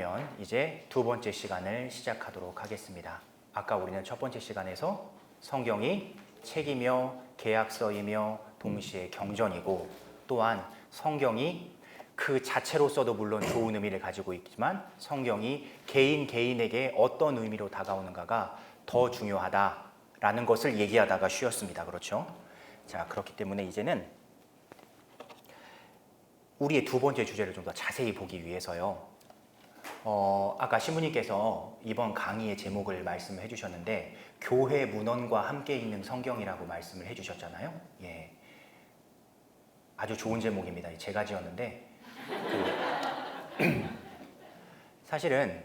그렇다면 이제 두 번째 시간을 시작하도록 하겠습니다. 아까 우리는 첫 번째 시간에서 성경이 책이며 계약서이며 동시에 경전이고, 또한 성경이 그 자체로서도 물론 좋은 의미를 가지고 있지만 성경이 개인에게 어떤 의미로 다가오는가가 더 중요하다라는 것을 얘기하다가 쉬었습니다. 그렇죠? 자, 그렇기 때문에 이제는 우리의 두 번째 주제를 좀 더 자세히 보기 위해서요. 아까 신부님께서 이번 강의의 제목을 말씀해 주셨는데 교회 문헌과 함께 있는 성경이라고 말씀을 해 주셨잖아요. 예. 아주 좋은 제목입니다. 제가 지었는데 사실은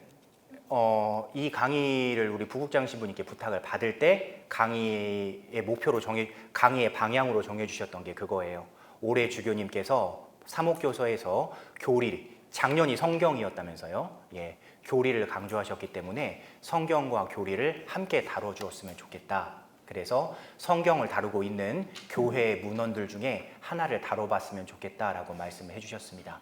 이 강의를 우리 부국장 신부님께 부탁을 받을 때 강의의 목표로 강의의 방향으로 정해 주셨던 게 그거예요. 올해 주교님께서 사목교서에서 교리, 작년이 성경이었다면서요. 예, 교리를 강조하셨기 때문에 성경과 교리를 함께 다뤄주었으면 좋겠다. 그래서 성경을 다루고 있는 교회의 문헌들 중에 하나를 다뤄봤으면 좋겠다라고 말씀을 해주셨습니다.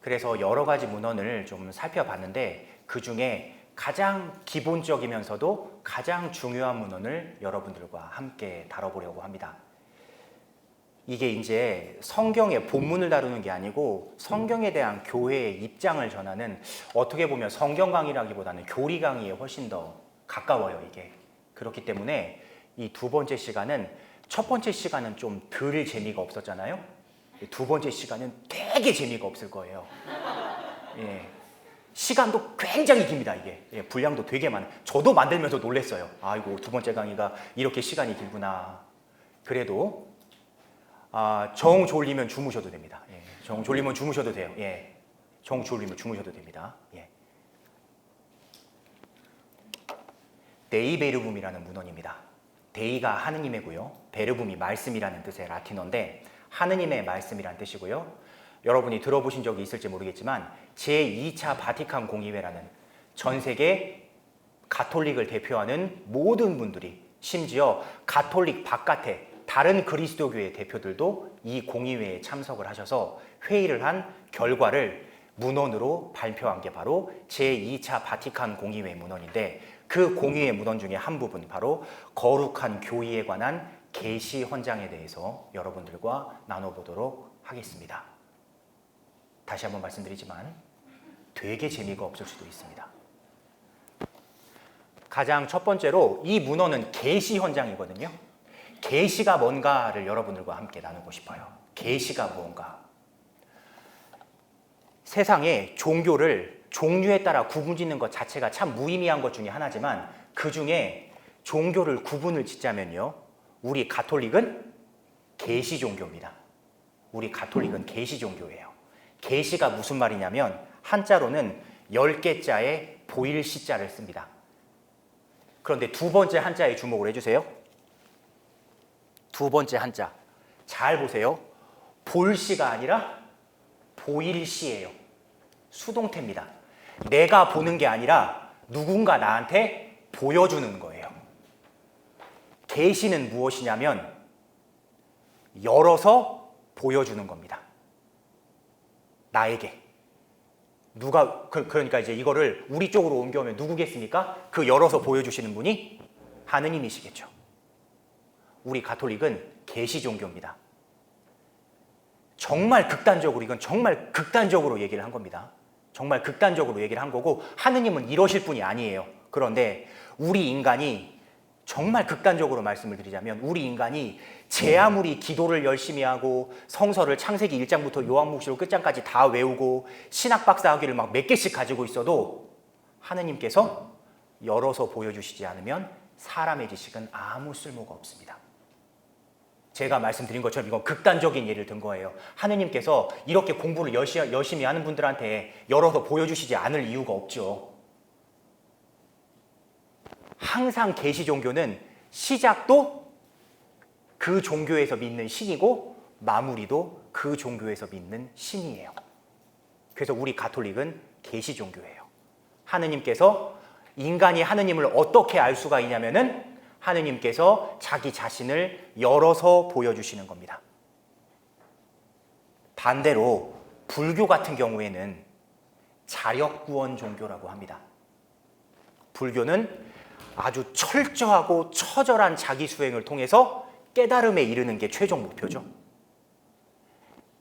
그래서 여러 가지 문헌을 좀 살펴봤는데 그 중에 가장 기본적이면서도 가장 중요한 문헌을 여러분들과 함께 다뤄보려고 합니다. 이게 이제 성경의 본문을 다루는 게 아니고 성경에 대한 교회의 입장을 전하는, 어떻게 보면 성경 강의라기보다는 교리 강의에 훨씬 더 가까워요, 이게. 그렇기 때문에 이 두 번째 시간은, 첫 번째 시간은 좀 덜 재미가 없었잖아요. 두 번째 시간은 되게 재미가 없을 거예요. 예. 시간도 굉장히 깁니다, 이게. 예, 분량도 되게 많아요. 저도 만들면서 놀랐어요. 아이고, 두 번째 강의가 이렇게 시간이 길구나. 그래도 정 졸리면 주무셔도 됩니다. 예, 정 졸리면 주무셔도 돼요. 예, 정 졸리면 주무셔도 됩니다. 예. 데이 베르붐이라는 문헌입니다. 데이가 하느님이고요. 베르붐이 말씀이라는 뜻의 라틴어인데 하느님의 말씀이라는 뜻이고요. 여러분이 들어보신 적이 있을지 모르겠지만 제2차 바티칸 공의회라는 전 세계 가톨릭을 대표하는 모든 분들이, 심지어 가톨릭 바깥에 다른 그리스도교의 대표들도 이 공의회에 참석을 하셔서 회의를 한 결과를 문헌으로 발표한 게 바로 제2차 바티칸 공의회 문헌인데, 그 공의회 문헌 중에 한 부분, 바로 거룩한 교의에 관한 계시 헌장에 대해서 여러분들과 나눠보도록 하겠습니다. 다시 한번 말씀드리지만 되게 재미가 없을 수도 있습니다. 가장 첫 번째로 이 문헌은 계시 헌장이거든요. 계시가 뭔가를 여러분들과 함께 나누고 싶어요. 계시가 뭔가. 세상에 종교를 종류에 따라 구분짓는 것 자체가 참 무의미한 것 중에 하나지만, 그 중에 종교를 구분을 짓자면요, 우리 가톨릭은 계시 종교입니다. 우리 가톨릭은 계시 종교예요. 계시가 무슨 말이냐면 한자로는 10개자에 보일 시자를 씁니다. 그런데 두 번째 한자에 주목을 해주세요. 두 번째 한자 잘 보세요. 볼시가 아니라 보일시예요. 수동태입니다. 내가 보는 게 아니라 누군가 나한테 보여주는 거예요. 계시는 무엇이냐면 열어서 보여주는 겁니다. 나에게. 누가, 그러니까 이제 이거를 우리 쪽으로 옮겨오면 누구겠습니까? 그 열어서 보여주시는 분이 하느님이시겠죠. 우리 가톨릭은 계시 종교입니다. 정말 극단적으로, 이건 정말 극단적으로 얘기를 한 겁니다. 정말 극단적으로 얘기를 한 거고, 하느님은 이러실 분이 아니에요. 그런데 우리 인간이, 정말 극단적으로 말씀을 드리자면 우리 인간이 제 아무리 기도를 열심히 하고 성서를 창세기 1장부터 요한복음으로 끝장까지 다 외우고 신학 박사 학위를 막 몇 개씩 가지고 있어도 하느님께서 열어서 보여주시지 않으면 사람의 지식은 아무 쓸모가 없습니다. 제가 말씀드린 것처럼 이건 극단적인 예를 든 거예요. 하느님께서 이렇게 공부를 열심히 하는 분들한테 열어서 보여주시지 않을 이유가 없죠. 항상 계시 종교는 시작도 그 종교에서 믿는 신이고 마무리도 그 종교에서 믿는 신이에요. 그래서 우리 가톨릭은 계시 종교예요. 하느님께서, 인간이 하느님을 어떻게 알 수가 있냐면은 하느님께서 자기 자신을 열어서 보여주시는 겁니다. 반대로 불교 같은 경우에는 자력구원 종교라고 합니다. 불교는 아주 철저하고 처절한 자기수행을 통해서 깨달음에 이르는 게 최종 목표죠.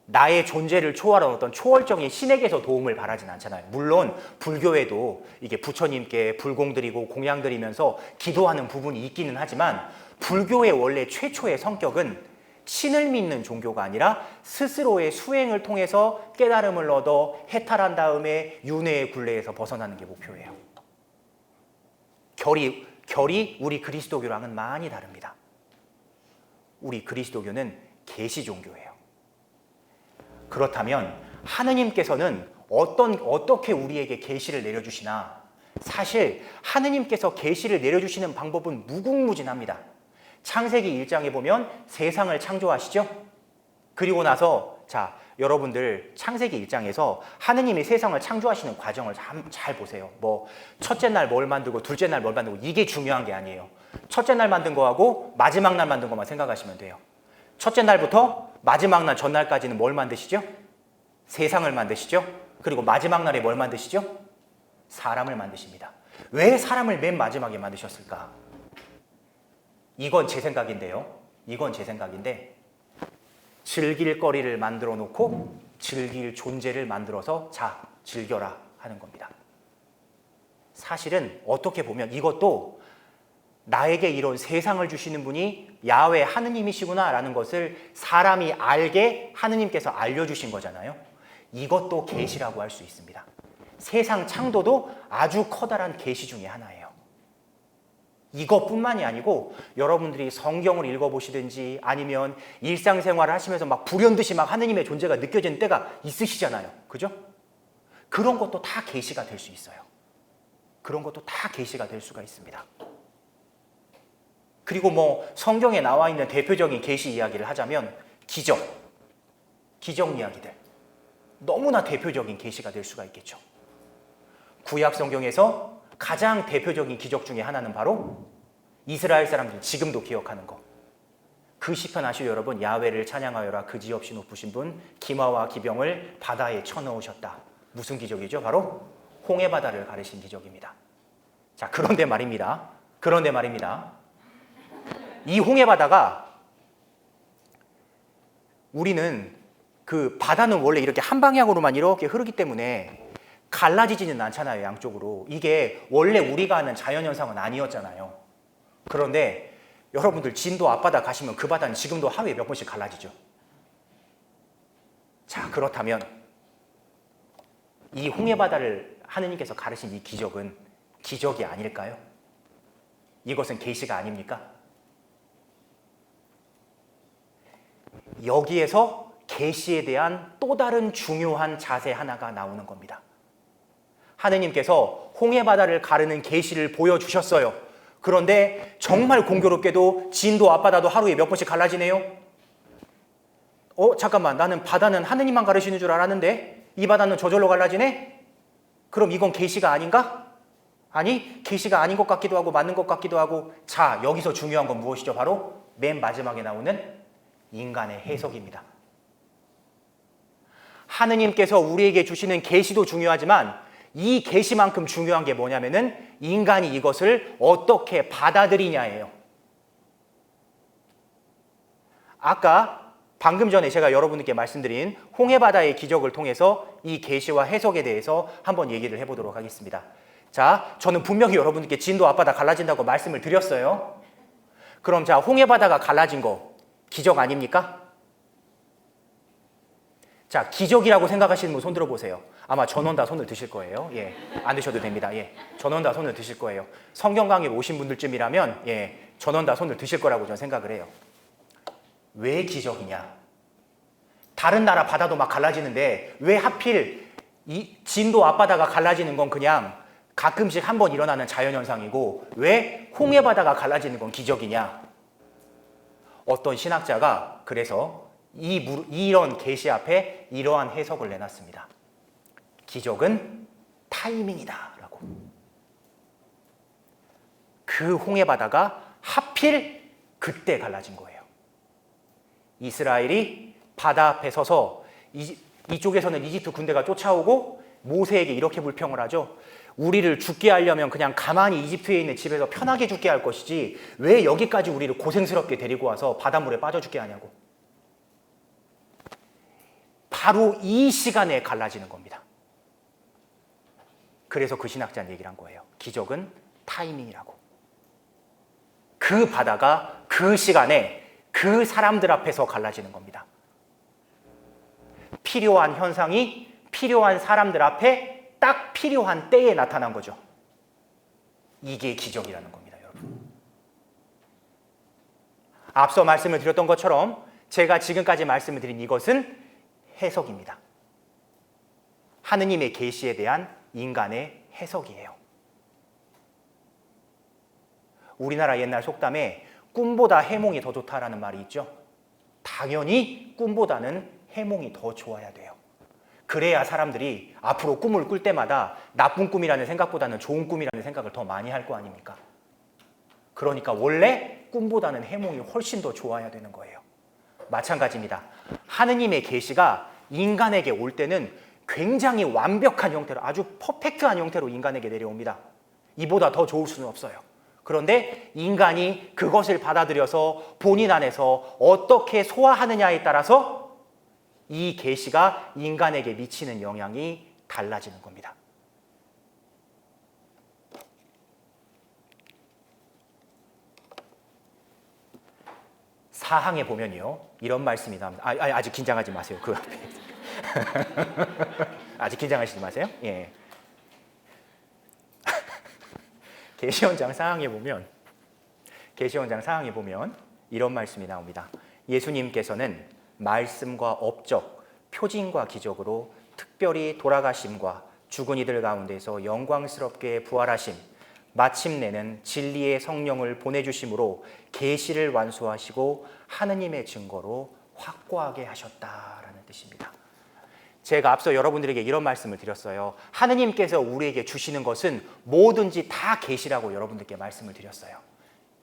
나의 존재를 초월한 어떤 초월적인 신에게서 도움을 바라진 않잖아요. 물론 불교에도 이게 부처님께 불공 드리고 공양 드리면서 기도하는 부분이 있기는 하지만 불교의 원래 최초의 성격은 신을 믿는 종교가 아니라 스스로의 수행을 통해서 깨달음을 얻어 해탈한 다음에 윤회의 굴레에서 벗어나는 게 목표예요. 결이 우리 그리스도교랑은 많이 다릅니다. 우리 그리스도교는 계시 종교예요. 그렇다면 하느님께서는 어떻게 우리에게 계시를 내려주시나? 사실 하느님께서 계시를 내려주시는 방법은 무궁무진합니다. 창세기 1장에 보면 세상을 창조하시죠? 그리고 나서 여러분들 창세기 1장에서 하느님이 세상을 창조하시는 과정을 잘 보세요. 첫째 날 뭘 만들고 둘째 날 뭘 만들고 이게 중요한 게 아니에요. 첫째 날 만든 거하고 마지막 날 만든 것만 생각하시면 돼요. 첫째 날부터 마지막 날 전날까지는 뭘 만드시죠? 세상을 만드시죠? 그리고 마지막 날에 뭘 만드시죠? 사람을 만드십니다. 왜 사람을 맨 마지막에 만드셨을까? 이건 제 생각인데 즐길 거리를 만들어 놓고 즐길 존재를 만들어서 즐겨라 하는 겁니다. 사실은 어떻게 보면 이것도 나에게 이런 세상을 주시는 분이 야훼 하느님이시구나 라는 것을 사람이 알게 하느님께서 알려주신 거잖아요. 이것도 계시라고 할 수 있습니다. 세상 창조도 아주 커다란 계시 중에 하나예요. 이것뿐만이 아니고 여러분들이 성경을 읽어보시든지 아니면 일상생활을 하시면서 막 불현듯이 막 하느님의 존재가 느껴지는 때가 있으시잖아요. 그죠? 그런 것도 다 계시가 될 수 있어요. 그런 것도 다 계시가 될 수가 있습니다. 그리고 성경에 나와 있는 대표적인 계시 이야기를 하자면 기적 이야기들 너무나 대표적인 계시가 될 수가 있겠죠. 구약 성경에서 가장 대표적인 기적 중에 하나는 바로 이스라엘 사람들이 지금도 기억하는 것. 그 시편 아시죠 여러분? 야훼를 찬양하여라. 그지 없이 높으신 분 기마와 기병을 바다에 쳐넣으셨다. 무슨 기적이죠? 바로 홍해 바다를 가르신 기적입니다. 그런데 말입니다. 이 홍해 바다가 우리는 그 바다는 원래 이렇게 한 방향으로만 이렇게 흐르기 때문에 갈라지지는 않잖아요, 양쪽으로. 이게 원래 우리가 아는 자연현상은 아니었잖아요. 그런데 여러분들 진도 앞바다 가시면 그 바다는 지금도 하루에 몇 번씩 갈라지죠. 그렇다면 이 홍해바다를 하느님께서 가르신 이 기적은 기적이 아닐까요? 이것은 계시가 아닙니까? 여기에서 계시에 대한 또 다른 중요한 자세 하나가 나오는 겁니다. 하느님께서 홍해바다를 가르는 계시를 보여주셨어요. 그런데 정말 공교롭게도 진도 앞바다도 하루에 몇 번씩 갈라지네요. 잠깐만, 나는 바다는 하느님만 가르치는 줄 알았는데 이 바다는 저절로 갈라지네? 그럼 이건 계시가 아닌가? 아니, 계시가 아닌 것 같기도 하고 맞는 것 같기도 하고. 여기서 중요한 건 무엇이죠? 바로 맨 마지막에 나오는 인간의 해석입니다. 하느님께서 우리에게 주시는 계시도 중요하지만 이 계시만큼 중요한 게 뭐냐면은 인간이 이것을 어떻게 받아들이냐예요. 아까 방금 전에 제가 여러분께 말씀드린 홍해바다의 기적을 통해서 이 계시와 해석에 대해서 한번 얘기를 해보도록 하겠습니다. 저는 분명히 여러분께 진도 앞바다 갈라진다고 말씀을 드렸어요. 그럼 홍해바다가 갈라진 거 기적 아닙니까? 기적이라고 생각하시는 분 손 들어보세요. 아마 전원 다 손을 드실 거예요. 안 드셔도 됩니다. 전원 다 손을 드실 거예요. 성경 강의로 오신 분들쯤이라면 전원 다 손을 드실 거라고 저는 생각을 해요. 왜 기적이냐? 다른 나라 바다도 막 갈라지는데 왜 하필 이 진도 앞바다가 갈라지는 건 그냥 가끔씩 한번 일어나는 자연현상이고 왜 홍해바다가 갈라지는 건 기적이냐? 어떤 신학자가 그래서 이런 계시 앞에 이러한 해석을 내놨습니다. 기적은 타이밍이다 라고. 그 홍해바다가 하필 그때 갈라진 거예요. 이스라엘이 바다 앞에 서서 이쪽에서는 이집트 군대가 쫓아오고 모세에게 이렇게 불평을 하죠. 우리를 죽게 하려면 그냥 가만히 이집트에 있는 집에서 편하게 죽게 할 것이지 왜 여기까지 우리를 고생스럽게 데리고 와서 바닷물에 빠져 죽게 하냐고. 바로 이 시간에 갈라지는 겁니다. 그래서 그 신학자는 얘기를 한 거예요. 기적은 타이밍이라고. 그 바다가 그 시간에 그 사람들 앞에서 갈라지는 겁니다. 필요한 현상이 필요한 사람들 앞에 딱 필요한 때에 나타난 거죠. 이게 기적이라는 겁니다, 여러분. 앞서 말씀을 드렸던 것처럼 제가 지금까지 말씀을 드린 이것은 해석입니다. 하느님의 계시에 대한 인간의 해석이에요. 우리나라 옛날 속담에 꿈보다 해몽이 더 좋다라는 말이 있죠. 당연히 꿈보다는 해몽이 더 좋아야 돼요. 그래야 사람들이 앞으로 꿈을 꿀 때마다 나쁜 꿈이라는 생각보다는 좋은 꿈이라는 생각을 더 많이 할 거 아닙니까? 그러니까 원래 꿈보다는 해몽이 훨씬 더 좋아야 되는 거예요. 마찬가지입니다. 하느님의 계시가 인간에게 올 때는 굉장히 완벽한 형태로, 아주 퍼펙트한 형태로 인간에게 내려옵니다. 이보다 더 좋을 수는 없어요. 그런데 인간이 그것을 받아들여서 본인 안에서 어떻게 소화하느냐에 따라서 이 계시가 인간에게 미치는 영향이 달라지는 겁니다. 사항에 보면요, 이런 말씀이 나옵니다. 아직 긴장하지 마세요. 그 앞에. 아직 긴장하시지 마세요. 예. 계시원장 사항에 보면 이런 말씀이 나옵니다. 예수님께서는 말씀과 업적, 표징과 기적으로 특별히 돌아가심과 죽은 이들 가운데서 영광스럽게 부활하심, 마침내는 진리의 성령을 보내주심으로 계시를 완수하시고 하느님의 증거로 확고하게 하셨다라는 뜻입니다. 제가 앞서 여러분들에게 이런 말씀을 드렸어요. 하느님께서 우리에게 주시는 것은 뭐든지 다 계시라고 여러분들께 말씀을 드렸어요.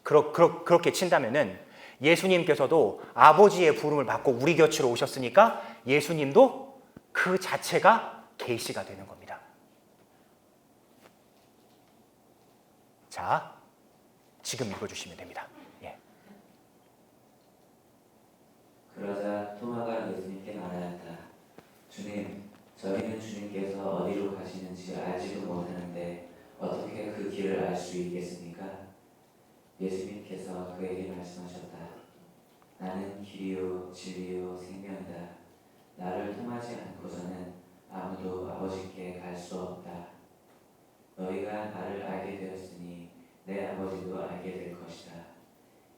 그렇게 친다면은 예수님께서도 아버지의 부름을 받고 우리 곁으로 오셨으니까 예수님도 그 자체가 계시가 되는 겁니다. 자, 지금 읽어주시면 됩니다. 예. 그러자 토마가 예수님께 말하였다. 주님, 저희는 주님께서 어디로 가시는지 알지도 못하는데 어떻게 그 길을 알 수 있겠습니까? 예수님께서 그에게 말씀하셨다. 나는 길이요 진리요 생명이다. 나를 통하지 않고서는 아무도 아버지께 갈 수 없다. 너희가 나를 알게 되었으니 내 아버지도 알게 될 것이다.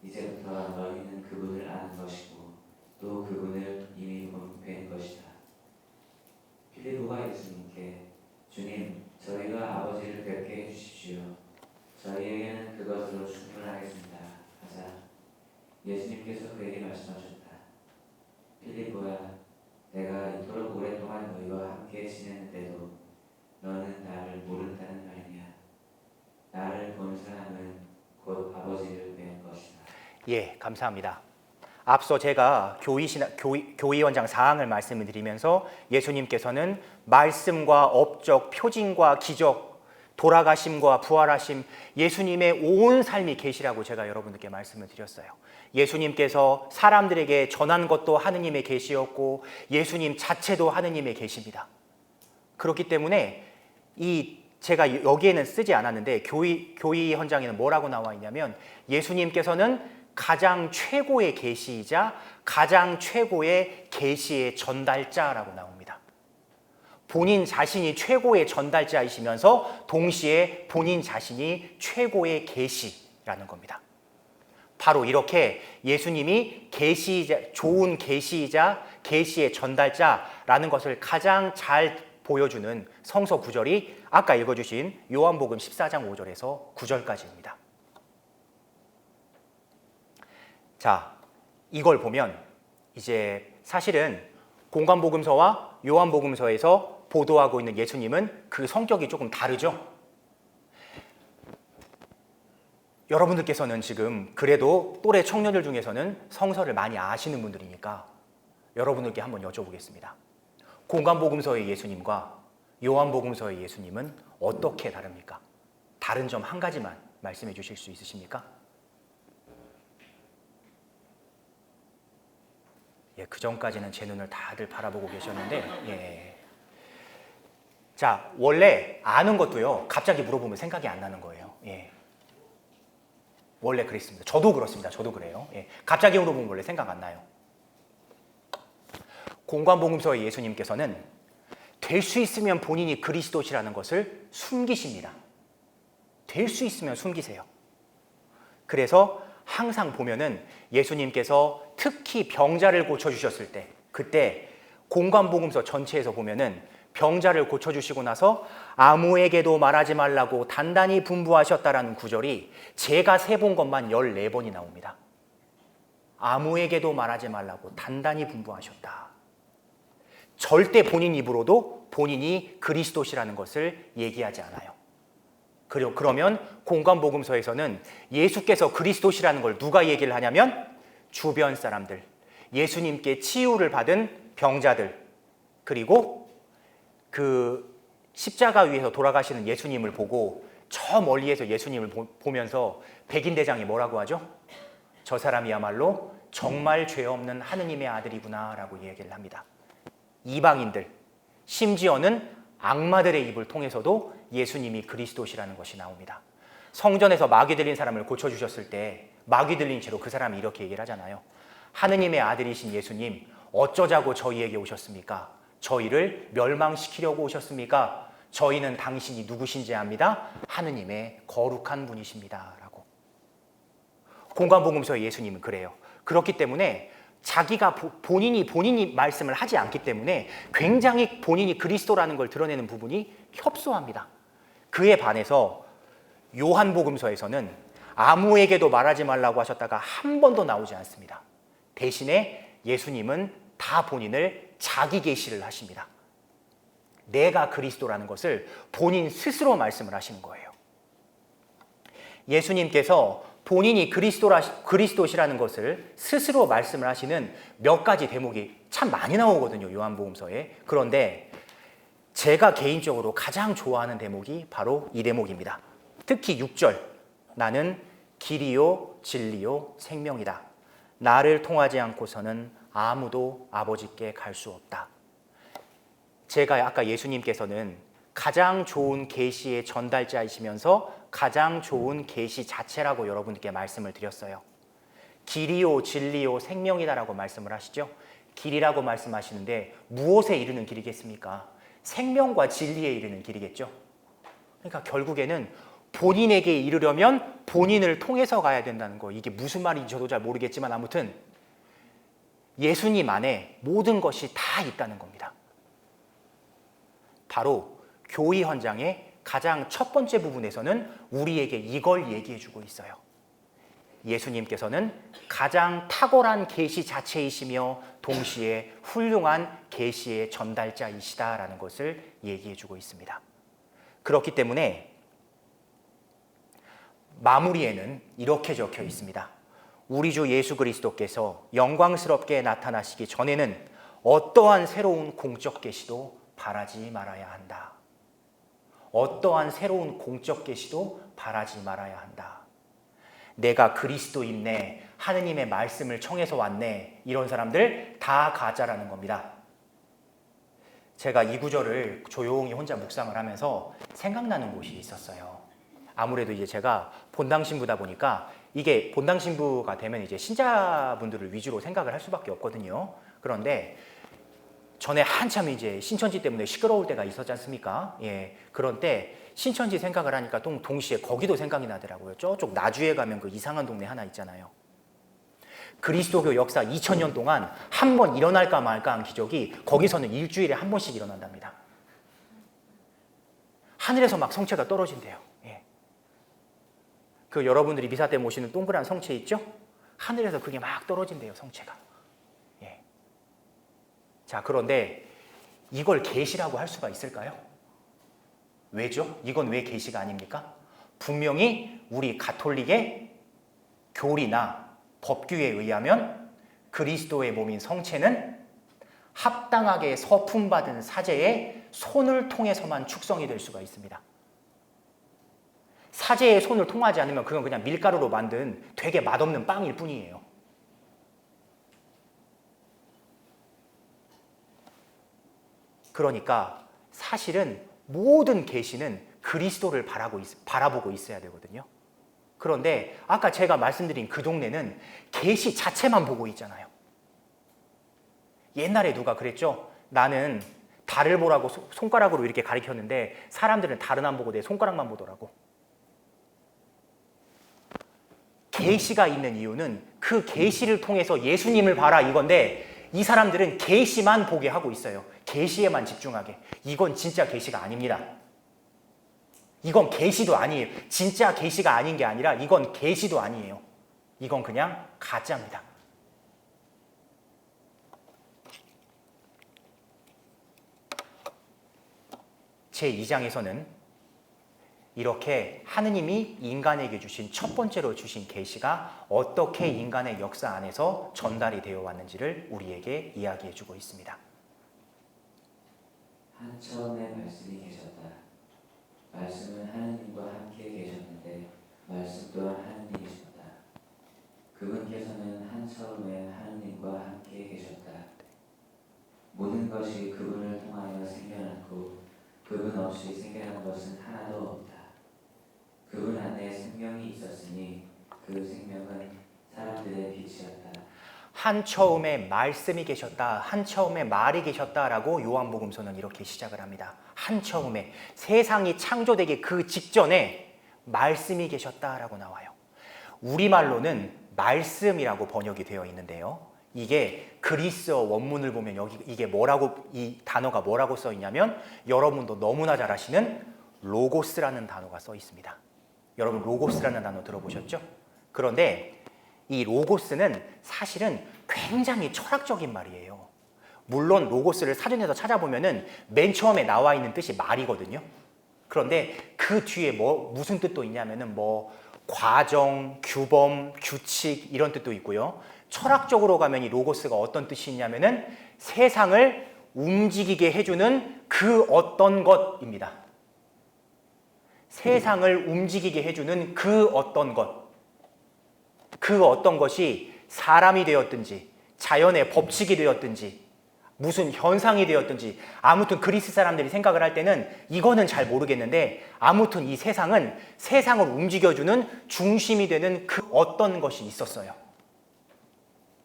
이제부터 너희는 그분을 아는 것이고 또 그분을 이미 본 것이다. 빌립보가 예수님께 주님, 저희가 아버지를 뵙게 해주십시오. 저희에게는 그것으로 충분하겠습니다. 하자 예수님께서 그에게 말씀하셨다. 빌립보야, 내가 이토록 오랫동안 너희와 함께 지냈는데도 너는 나를 모른다는 말이냐? 나를 본 사람은 곧 아버지를 뵌 것이다. 예, 감사합니다. 앞서 제가 교의원장 사항을 말씀을 드리면서 예수님께서는 말씀과 업적, 표징과 기적, 돌아가심과 부활하심, 예수님의 온 삶이 계시라고 제가 여러분들께 말씀을 드렸어요. 예수님께서 사람들에게 전한 것도 하느님의 계시였고 예수님 자체도 하느님의 계시입니다. 그렇기 때문에 제가 여기에는 쓰지 않았는데 교의 현장에는 뭐라고 나와 있냐면 예수님께서는 가장 최고의 계시이자 가장 최고의 계시의 전달자라고 나옵니다. 본인 자신이 최고의 전달자이시면서 동시에 본인 자신이 최고의 계시라는 겁니다. 바로 이렇게 예수님이 계시이자 좋은 계시이자 계시의 전달자라는 것을 가장 잘 보여주는 성서 구절이 아까 읽어주신 요한복음 14장 5절에서 9절까지입니다. 자, 이걸 보면 이제 사실은 공관복음서와 요한복음서에서 보도하고 있는 예수님은 그 성격이 조금 다르죠. 여러분들께서는 지금 그래도 또래 청년들 중에서는 성서를 많이 아시는 분들이니까 여러분들께 한번 여쭤보겠습니다. 공관복음서의 예수님과 요한복음서의 예수님은 어떻게 다릅니까? 다른 점 한 가지만 말씀해 주실 수 있으십니까? 예, 그 전까지는 제 눈을 다들 바라보고 계셨는데, 예. 자, 원래 아는 것도요, 갑자기 물어보면 생각이 안 나는 거예요. 예. 원래 그랬습니다. 저도 그렇습니다. 저도 그래요. 예. 갑자기 물어보면 원래 생각 안 나요. 공관복음서의 예수님께서는 될 수 있으면 본인이 그리스도시라는 것을 숨기십니다. 될 수 있으면 숨기세요. 그래서 항상 보면은 예수님께서 특히 병자를 고쳐주셨을 때, 그때 공관복음서 전체에서 보면은 병자를 고쳐주시고 나서 아무에게도 말하지 말라고 단단히 분부하셨다라는 구절이 제가 세본 것만 14번이 나옵니다. 아무에게도 말하지 말라고 단단히 분부하셨다. 절대 본인 입으로도 본인이 그리스도시라는 것을 얘기하지 않아요. 그러면 공관복음서에서는 예수께서 그리스도시라는 걸 누가 얘기를 하냐면 주변 사람들, 예수님께 치유를 받은 병자들, 그리고 그 십자가 위에서 돌아가시는 예수님을 보고 저 멀리에서 예수님을 보면서 백인대장이 뭐라고 하죠? 저 사람이야말로 정말 죄 없는 하느님의 아들이구나 라고 얘기를 합니다. 이방인들, 심지어는 악마들의 입을 통해서도 예수님이 그리스도시라는 것이 나옵니다. 성전에서 마귀 들린 사람을 고쳐주셨을 때 마귀 들린 채로 그 사람이 이렇게 얘기를 하잖아요. 하느님의 아들이신 예수님, 어쩌자고 저희에게 오셨습니까? 저희를 멸망시키려고 오셨습니까? 저희는 당신이 누구신지 압니다. 하느님의 거룩한 분이십니다. 라고. 공관복음서의 예수님은 그래요. 그렇기 때문에 자기가 본인이 말씀을 하지 않기 때문에 굉장히 본인이 그리스도라는 걸 드러내는 부분이 협소합니다. 그에 반해서 요한복음서에서는 아무에게도 말하지 말라고 하셨다가 한 번도 나오지 않습니다. 대신에 예수님은 다 본인을 자기 계시를 하십니다. 내가 그리스도라는 것을 본인 스스로 말씀을 하시는 거예요. 예수님께서 본인이 그리스도시라는 것을 스스로 말씀을 하시는 몇 가지 대목이 참 많이 나오거든요, 요한복음서에. 그런데 제가 개인적으로 가장 좋아하는 대목이 바로 이 대목입니다. 특히 6절, 나는 길이요 진리요 생명이다. 나를 통하지 않고서는 아무도 아버지께 갈 수 없다. 제가 아까 예수님께서는 가장 좋은 계시의 전달자이시면서 가장 좋은 계시 자체라고 여러분께 말씀을 드렸어요. 길이요 진리요 생명이다라고 말씀을 하시죠. 길이라고 말씀하시는데 무엇에 이르는 길이겠습니까? 생명과 진리에 이르는 길이겠죠. 그러니까 결국에는 본인에게 이르려면 본인을 통해서 가야 된다는 거. 이게 무슨 말인지 저도 잘 모르겠지만 아무튼 예수님 안에 모든 것이 다 있다는 겁니다. 바로 교회 현장의 가장 첫 번째 부분에서는 우리에게 이걸 얘기해 주고 있어요. 예수님께서는 가장 탁월한 계시 자체이시며 동시에 훌륭한 계시의 전달자이시다라는 것을 얘기해 주고 있습니다. 그렇기 때문에 마무리에는 이렇게 적혀 있습니다. 우리 주 예수 그리스도께서 영광스럽게 나타나시기 전에는 어떠한 새로운 공적 계시도 바라지 말아야 한다. 어떠한 새로운 공적 계시도 바라지 말아야 한다. 내가 그리스도인네, 하느님의 말씀을 청해서 왔네, 이런 사람들 다 가짜라는 겁니다. 제가 이 구절을 조용히 혼자 묵상을 하면서 생각나는 곳이 있었어요. 아무래도 이제 제가 본당 신부다 보니까 이게 본당 신부가 되면 이제 신자분들을 위주로 생각을 할 수밖에 없거든요. 그런데 전에 한참 이제 신천지 때문에 시끄러울 때가 있었지 않습니까? 예, 그런 때 신천지 생각을 하니까 동시에 거기도 생각이 나더라고요. 저쪽 나주에 가면 그 이상한 동네 하나 있잖아요. 그리스도교 역사 2000년 동안 한 번 일어날까 말까한 기적이 거기서는 일주일에 한 번씩 일어난답니다. 하늘에서 막 성체가 떨어진대요. 예. 그 여러분들이 미사 때 모시는 동그란 성체 있죠? 하늘에서 그게 막 떨어진대요, 성체가. 예. 자, 그런데 이걸 계시라고 할 수가 있을까요? 왜죠? 이건 왜 계시가 아닙니까? 분명히 우리 가톨릭의 교리나 법규에 의하면 그리스도의 몸인 성체는 합당하게 서품받은 사제의 손을 통해서만 축성이 될 수가 있습니다. 사제의 손을 통하지 않으면 그건 그냥 밀가루로 만든 되게 맛없는 빵일 뿐이에요. 그러니까 사실은 모든 계시는 그리스도를 바라보고 있어야 되거든요. 그런데 아까 제가 말씀드린 그 동네는 계시 자체만 보고 있잖아요. 옛날에 누가 그랬죠? 나는 달을 보라고 손가락으로 이렇게 가리켰는데 사람들은 달은 안 보고 내 손가락만 보더라고. 계시가 있는 이유는 그 계시를 통해서 예수님을 봐라 이건데 이 사람들은 계시만 보게 하고 있어요. 계시에만 집중하게. 이건 진짜 계시가 아닙니다. 이건 계시도 아니에요. 진짜 계시가 아닌 게 아니라 이건 계시도 아니에요. 이건 그냥 가짜입니다. 제2장에서는 이렇게 하느님이 인간에게 주신 첫 번째로 주신 계시가 어떻게 인간의 역사 안에서 전달이 되어 왔는지를 우리에게 이야기해 주고 있습니다. 한 처음에 말씀이 계셨다. 말씀은 하느님과 함께 계셨는데 말씀 또한 하느님이셨다. 그분께서는 한 처음에 하느님과 함께 계셨다. 모든 것이 그분을 통하여 생겨났고 그분 없이 생겨난 것은 하나도 없다. 그분 안에 생명이 있었으니 그 생명은 사람들의 빛이었다. 한 처음에 말씀이 계셨다. 한 처음에 말이 계셨다라고 요한복음서는 이렇게 시작을 합니다. 한 처음에 세상이 창조되기 그 직전에 말씀이 계셨다라고 나와요. 우리말로는 말씀이라고 번역이 되어 있는데요. 이게 그리스어 원문을 보면 여기 이게 뭐라고 이 단어가 뭐라고 써 있냐면 여러분도 너무나 잘 아시는 로고스라는 단어가 써 있습니다. 여러분 로고스라는 단어 들어보셨죠? 그런데 이 로고스는 사실은 굉장히 철학적인 말이에요. 물론 로고스를 사전에서 찾아보면은 맨 처음에 나와 있는 뜻이 말이거든요. 그런데 그 뒤에 무슨 뜻도 있냐면은 과정, 규범, 규칙 이런 뜻도 있고요. 철학적으로 가면 이 로고스가 어떤 뜻이 있냐면은 세상을 움직이게 해주는 그 어떤 것입니다. 세상을 움직이게 해주는 그 어떤 것. 그 어떤 것이 사람이 되었든지 자연의 법칙이 되었든지 무슨 현상이 되었든지 아무튼 그리스 사람들이 생각을 할 때는 이거는 잘 모르겠는데 아무튼 이 세상은 세상을 움직여주는 중심이 되는 그 어떤 것이 있었어요.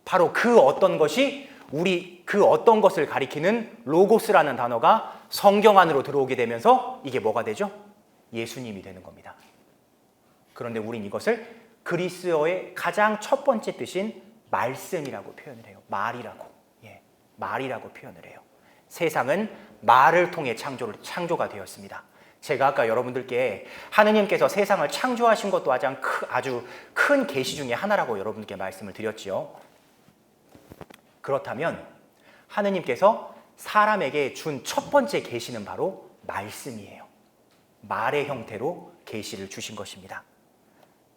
바로 그 어떤 것이 우리 그 어떤 것을 가리키는 로고스라는 단어가 성경 안으로 들어오게 되면서 이게 뭐가 되죠? 예수님이 되는 겁니다. 그런데 우린 이것을 그리스어의 가장 첫 번째 뜻인 말씀이라고 표현을 해요. 말이라고 표현을 해요. 세상은 말을 통해 창조가 되었습니다. 제가 아까 여러분들께 하느님께서 세상을 창조하신 것도 아주 큰 계시 중에 하나라고 여러분께 말씀을 드렸지요. 그렇다면 하느님께서 사람에게 준 첫 번째 계시는 바로 말씀이에요. 말의 형태로 계시를 주신 것입니다.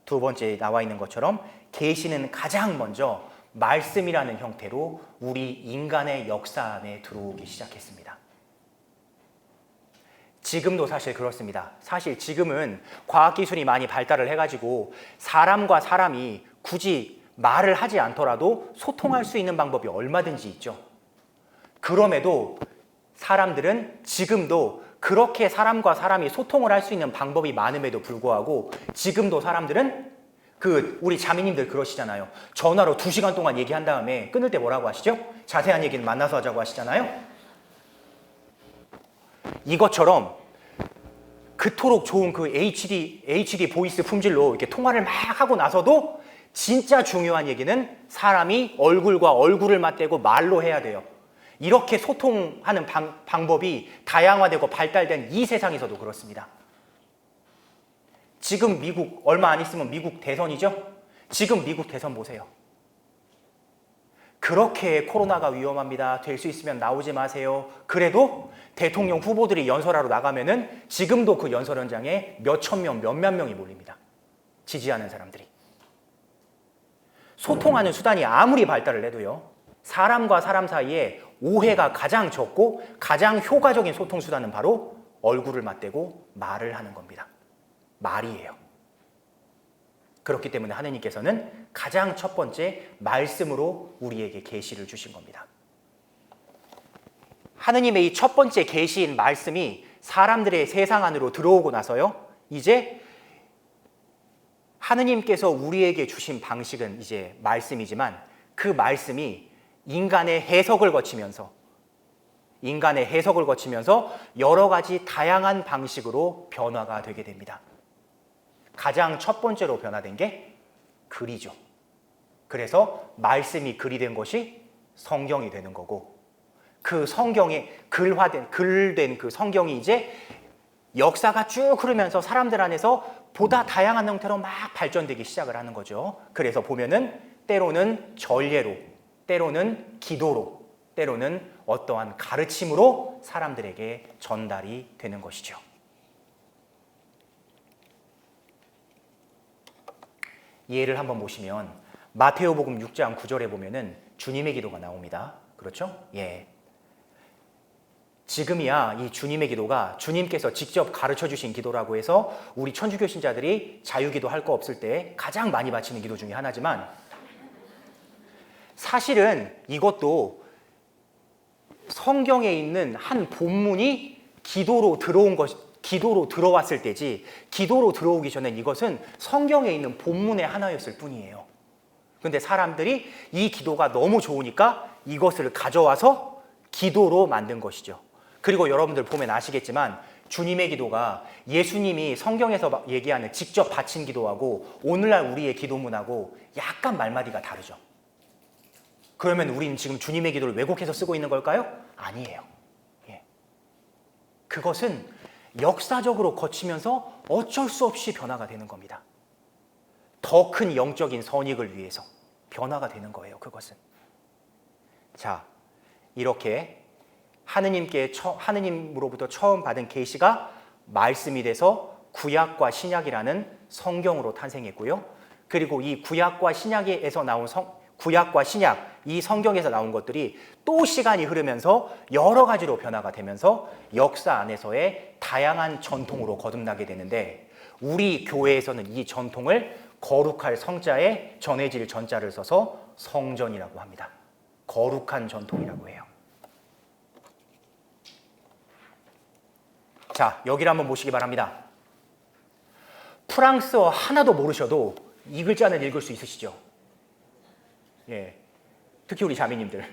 두 번째 나와 있는 것처럼 계시는 가장 먼저 말씀이라는 형태로 우리 인간의 역사 안에 들어오기 시작했습니다. 지금도 사실 그렇습니다. 사실 지금은 과학기술이 많이 발달을 해가지고 사람과 사람이 굳이 말을 하지 않더라도 소통할 수 있는 방법이 얼마든지 있죠. 그럼에도 사람들은 지금도 그렇게 사람과 사람이 소통을 할 수 있는 방법이 많음에도 불구하고 지금도 사람들은 우리 자매님들 그러시잖아요. 전화로 2시간 동안 얘기한 다음에 끊을 때 뭐라고 하시죠? 자세한 얘기는 만나서 하자고 하시잖아요. 이것처럼 그토록 좋은 그 HD 보이스 품질로 이렇게 통화를 막 하고 나서도 진짜 중요한 얘기는 사람이 얼굴과 얼굴을 맞대고 말로 해야 돼요. 이렇게 소통하는 방법이 다양화되고 발달된 이 세상에서도 그렇습니다. 지금 미국 얼마 안 있으면 미국 대선이죠? 지금 미국 대선 보세요. 그렇게 코로나가 위험합니다. 될 수 있으면 나오지 마세요. 그래도 대통령 후보들이 연설하러 나가면은 지금도 그 연설 현장에 몇천 명, 몇만 명이 몰립니다. 지지하는 사람들이. 소통하는 수단이 아무리 발달을 해도요. 사람과 사람 사이에 오해가 가장 적고 가장 효과적인 소통 수단은 바로 얼굴을 맞대고 말을 하는 겁니다. 말이에요. 그렇기 때문에 하느님께서는 가장 첫 번째 말씀으로 우리에게 계시를 주신 겁니다. 하느님의 이 첫 번째 계시인 말씀이 사람들의 세상 안으로 들어오고 나서요, 이제 하느님께서 우리에게 주신 방식은 이제 말씀이지만 그 말씀이 인간의 해석을 거치면서 여러 가지 다양한 방식으로 변화가 되게 됩니다. 가장 첫 번째로 변화된 게 글이죠. 그래서 말씀이 글이 된 것이 성경이 되는 거고, 그 성경에 글된 그 성경이 이제 역사가 쭉 흐르면서 사람들 안에서 보다 다양한 형태로 막 발전되기 시작을 하는 거죠. 그래서 보면은 때로는 전례로, 때로는 기도로, 때로는 어떠한 가르침으로 사람들에게 전달이 되는 것이죠. 예를 한번 보시면 마테오복음 6장 9절에 보면은 주님의 기도가 나옵니다. 그렇죠? 예. 지금이야 이 주님의 기도가 주님께서 직접 가르쳐 주신 기도라고 해서 우리 천주교 신자들이 자유기도 할 거 없을 때 가장 많이 바치는 기도 중에 하나지만, 사실은 이것도 성경에 있는 한 본문이 기도로 들어왔을 때지, 기도로 들어오기 전엔 이것은 성경에 있는 본문의 하나였을 뿐이에요. 근데 사람들이 이 기도가 너무 좋으니까 이것을 가져와서 기도로 만든 것이죠. 그리고 여러분들 보면 아시겠지만 주님의 기도가 예수님이 성경에서 얘기하는 직접 바친 기도하고 오늘날 우리의 기도문하고 약간 말마디가 다르죠. 그러면 우리는 지금 주님의 기도를 왜곡해서 쓰고 있는 걸까요? 아니에요. 예. 그것은 역사적으로 거치면서 어쩔 수 없이 변화가 되는 겁니다. 더 큰 영적인 선익을 위해서 변화가 되는 거예요. 그것은. 자, 이렇게 하느님으로부터 처음 받은 계시가 말씀이 돼서 구약과 신약이라는 성경으로 탄생했고요. 그리고 이 구약과 신약, 이 성경에서 나온 것들이 또 시간이 흐르면서 여러 가지로 변화가 되면서 역사 안에서의 다양한 전통으로 거듭나게 되는데, 우리 교회에서는 이 전통을 거룩할 성자에 전해질 전자를 써서 성전이라고 합니다. 거룩한 전통이라고 해요. 자, 여기를 한번 보시기 바랍니다. 프랑스어 하나도 모르셔도 이 글자는 읽을 수 있으시죠? 예, 특히 우리 자매님들.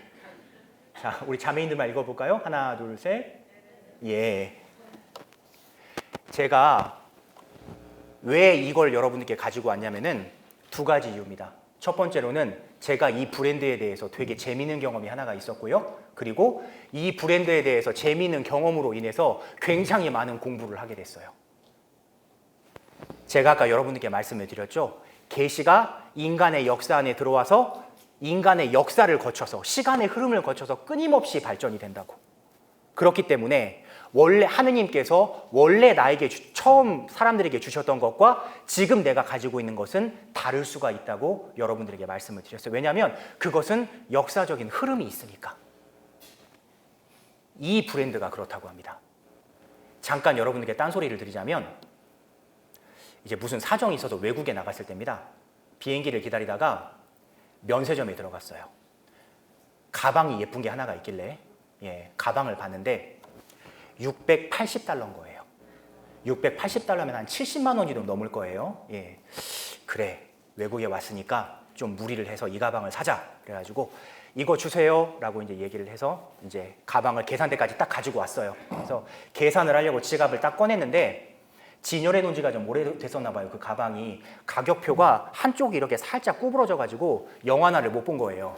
자, 우리 자매님들만 읽어볼까요? 하나, 둘, 셋. 예. 제가 왜 이걸 여러분들께 가지고 왔냐면은 두 가지 이유입니다. 첫 번째로는 제가 이 브랜드에 대해서 되게 재미있는 경험이 하나가 있었고요. 그리고 이 브랜드에 대해서 재미있는 경험으로 인해서 굉장히 많은 공부를 하게 됐어요. 제가 아까 여러분들께 말씀을 드렸죠. 계시가 인간의 역사 안에 들어와서 인간의 역사를 거쳐서, 시간의 흐름을 거쳐서 끊임없이 발전이 된다고. 그렇기 때문에 원래 하느님께서 원래 나에게 처음 사람들에게 주셨던 것과 지금 내가 가지고 있는 것은 다를 수가 있다고 여러분들에게 말씀을 드렸어요. 왜냐하면 그것은 역사적인 흐름이 있으니까. 이 브랜드가 그렇다고 합니다. 잠깐 여러분들께 딴소리를 드리자면, 이제 무슨 사정이 있어서 외국에 나갔을 때입니다. 비행기를 기다리다가 면세점에 들어갔어요. 가방이 예쁜 게 하나가 있길래 가방을 봤는데 680달러인 거예요. 680달러면 한 70만 원이 좀 넘을 거예요. 예, 그래, 외국에 왔으니까 좀 무리를 해서 이 가방을 사자. 그래가지고 이거 주세요 라고 이제 얘기를 해서 이제 가방을 계산대까지 딱 가지고 왔어요. 그래서 계산을 하려고 지갑을 딱 꺼냈는데 진열해 놓은 지가 좀 오래됐었나 봐요. 그 가방이 가격표가 한쪽이 이렇게 살짝 구부러져 가지고 영화나를 못 본 거예요.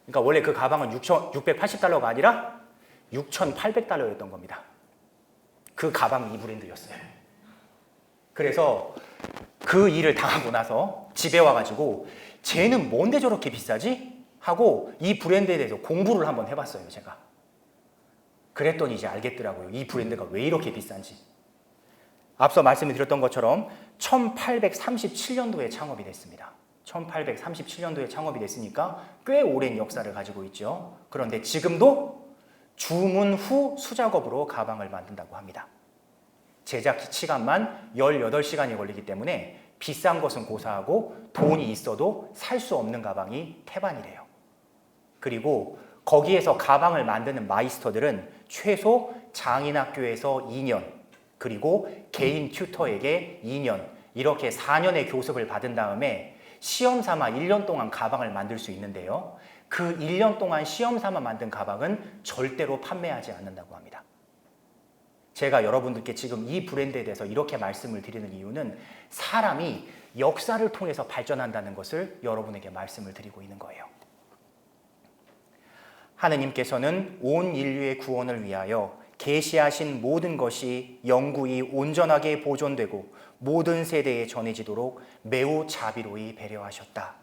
그러니까 원래 그 가방은 680달러가 아니라 6,800달러였던 겁니다. 그 가방이 이 브랜드였어요. 그래서 그 일을 당하고 나서 집에 와가지고 쟤는 뭔데 저렇게 비싸지? 하고 이 브랜드에 대해서 공부를 한번 해봤어요, 제가. 그랬더니 이제 알겠더라고요. 이 브랜드가 왜 이렇게 비싼지. 앞서 말씀을 드렸던 것처럼 1837년도에 창업이 됐습니다. 1837년도에 창업이 됐으니까 꽤 오랜 역사를 가지고 있죠. 그런데 지금도 주문 후 수작업으로 가방을 만든다고 합니다. 제작 시간만 18시간이 걸리기 때문에 비싼 것은 고사하고 돈이 있어도 살 수 없는 가방이 태반이래요. 그리고 거기에서 가방을 만드는 마이스터들은 최소 장인학교에서 2년, 그리고 개인 튜터에게 2년, 이렇게 4년의 교습을 받은 다음에 시험 삼아 1년 동안 가방을 만들 수 있는데요. 그 1년 동안 시험 삼아 만든 가방은 절대로 판매하지 않는다고 합니다. 제가 여러분들께 지금 이 브랜드에 대해서 이렇게 말씀을 드리는 이유는 사람이 역사를 통해서 발전한다는 것을 여러분에게 말씀을 드리고 있는 거예요. 하느님께서는 온 인류의 구원을 위하여 계시하신 모든 것이 영구히 온전하게 보존되고 모든 세대에 전해지도록 매우 자비로이 배려하셨다.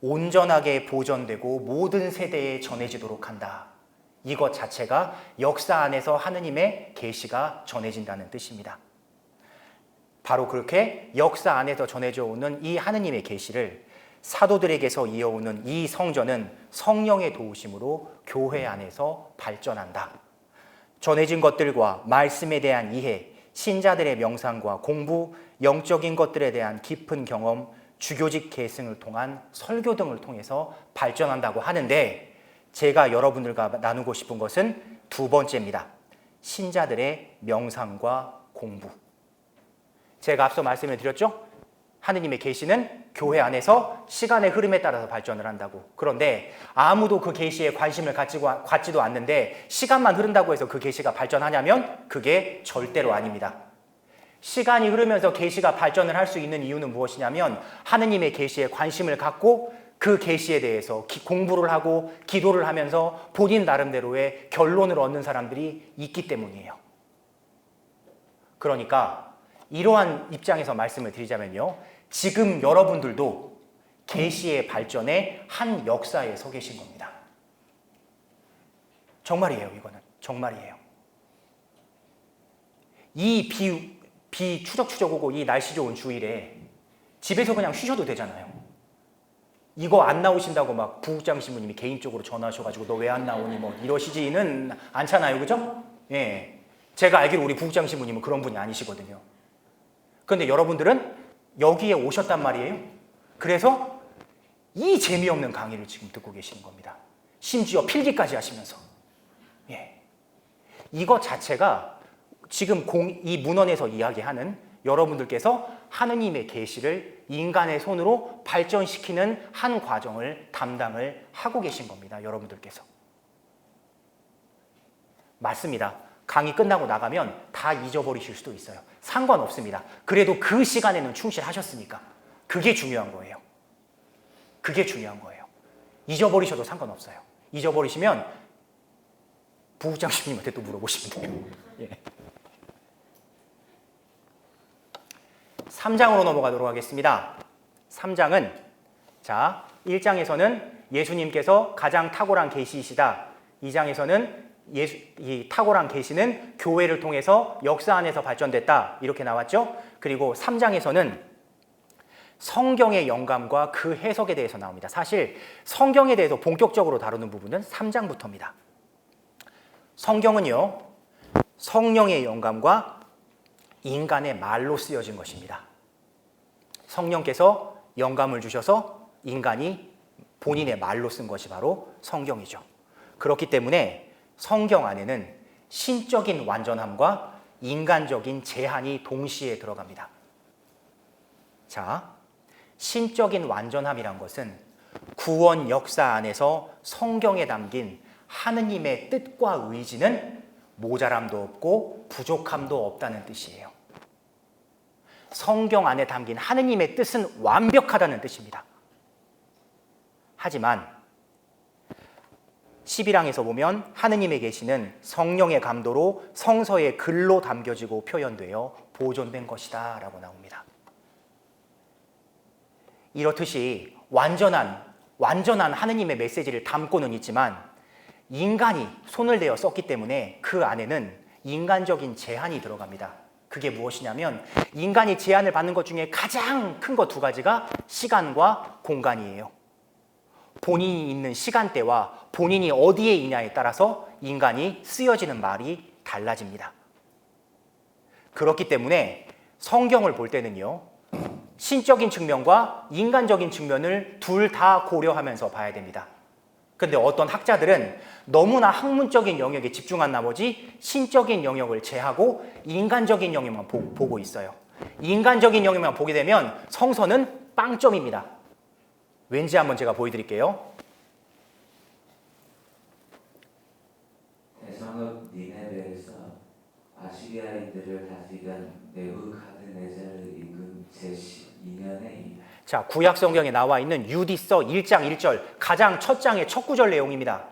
온전하게 보존되고 모든 세대에 전해지도록 한다. 이것 자체가 역사 안에서 하느님의 계시가 전해진다는 뜻입니다. 바로 그렇게 역사 안에서 전해져 오는 이 하느님의 계시를 사도들에게서 이어오는 이 성전은 성령의 도우심으로 교회 안에서 발전한다. 전해진 것들과 말씀에 대한 이해, 신자들의 명상과 공부, 영적인 것들에 대한 깊은 경험, 주교직 계승을 통한 설교 등을 통해서 발전한다고 하는데, 제가 여러분들과 나누고 싶은 것은 두 번째입니다. 신자들의 명상과 공부. 제가 앞서 말씀을 드렸죠? 하느님의 계시는 교회 안에서 시간의 흐름에 따라서 발전을 한다고. 그런데 아무도 그 계시에 관심을 갖지도 않는데 시간만 흐른다고 해서 그 계시가 발전하냐면 그게 절대로 아닙니다. 시간이 흐르면서 계시가 발전을 할 수 있는 이유는 무엇이냐면 하느님의 계시에 관심을 갖고 그 계시에 대해서 공부를 하고 기도를 하면서 본인 나름대로의 결론을 얻는 사람들이 있기 때문이에요. 그러니까 이러한 입장에서 말씀을 드리자면요, 지금 여러분들도 계시의 발전의 한 역사에 서 계신 겁니다. 정말이에요. 이거는 정말이에요. 이 비 추적추적 오고 이 날씨 좋은 주일에 집에서 그냥 쉬셔도 되잖아요. 이거 안 나오신다고 막 부국장 신부님이 개인적으로 전화하셔가지고 너 왜 안 나오니 뭐 이러시지는 않잖아요. 그죠? 예. 제가 알기로 우리 부국장 신부님은 그런 분이 아니시거든요. 그런데 여러분들은 여기에 오셨단 말이에요. 그래서 이 재미없는 강의를 지금 듣고 계시는 겁니다. 심지어 필기까지 하시면서. 예. 이거 자체가 지금 이 문헌에서 이야기하는 여러분들께서 하느님의 계시를 인간의 손으로 발전시키는 한 과정을 담당을 하고 계신 겁니다. 여러분들께서. 맞습니다. 강의 끝나고 나가면 다 잊어버리실 수도 있어요. 상관없습니다. 그래도 그 시간에는 충실하셨으니까. 그게 중요한 거예요. 그게 중요한 거예요. 잊어버리셔도 상관없어요. 잊어버리시면 부국장님한테 또 물어보시면 돼요. 예. 3장으로 넘어가도록 하겠습니다. 3장은 자, 1장에서는 예수님께서 가장 탁월한 계시이시다. 2장에서는 이 탁월한 계시는 교회를 통해서 역사 안에서 발전됐다. 이렇게 나왔죠. 그리고 3장에서는 성경의 영감과 그 해석에 대해서 나옵니다. 사실 성경에 대해서 본격적으로 다루는 부분은 3장부터입니다. 성경은요, 성령의 영감과 인간의 말로 쓰여진 것입니다. 성령께서 영감을 주셔서 인간이 본인의 말로 쓴 것이 바로 성경이죠. 그렇기 때문에 성경 안에는 신적인 완전함과 인간적인 제한이 동시에 들어갑니다. 자, 신적인 완전함이란 것은 구원 역사 안에서 성경에 담긴 하느님의 뜻과 의지는 모자람도 없고 부족함도 없다는 뜻이에요. 성경 안에 담긴 하느님의 뜻은 완벽하다는 뜻입니다. 하지만 11항에서 보면 하느님의 계시는 성령의 감도로 성서의 글로 담겨지고 표현되어 보존된 것이다 라고 나옵니다. 이렇듯이 완전한 하느님의 메시지를 담고는 있지만 인간이 손을 대어 썼기 때문에 그 안에는 인간적인 제한이 들어갑니다. 그게 무엇이냐면 인간이 제한을 받는 것 중에 가장 큰 것 두 가지가 시간과 공간이에요. 본인이 있는 시간대와 본인이 어디에 있냐에 따라서 인간이 쓰여지는 말이 달라집니다. 그렇기 때문에 성경을 볼 때는요, 신적인 측면과 인간적인 측면을 둘 다 고려하면서 봐야 됩니다. 근데 어떤 학자들은 너무나 학문적인 영역에 집중한 나머지 신적인 영역을 제하고 인간적인 영역만 보고 있어요. 인간적인 영역만 보게 되면 성서는 빵점입니다. 왠지 한번 제가 보여드릴게요. 대성읍 니네베에서 아시리아인들을 다스리던 네부카드네자르 임금 제12년에 자, 구약 성경에 나와 있는 유디서 1장 1절 가장 첫 장의 첫 구절 내용입니다.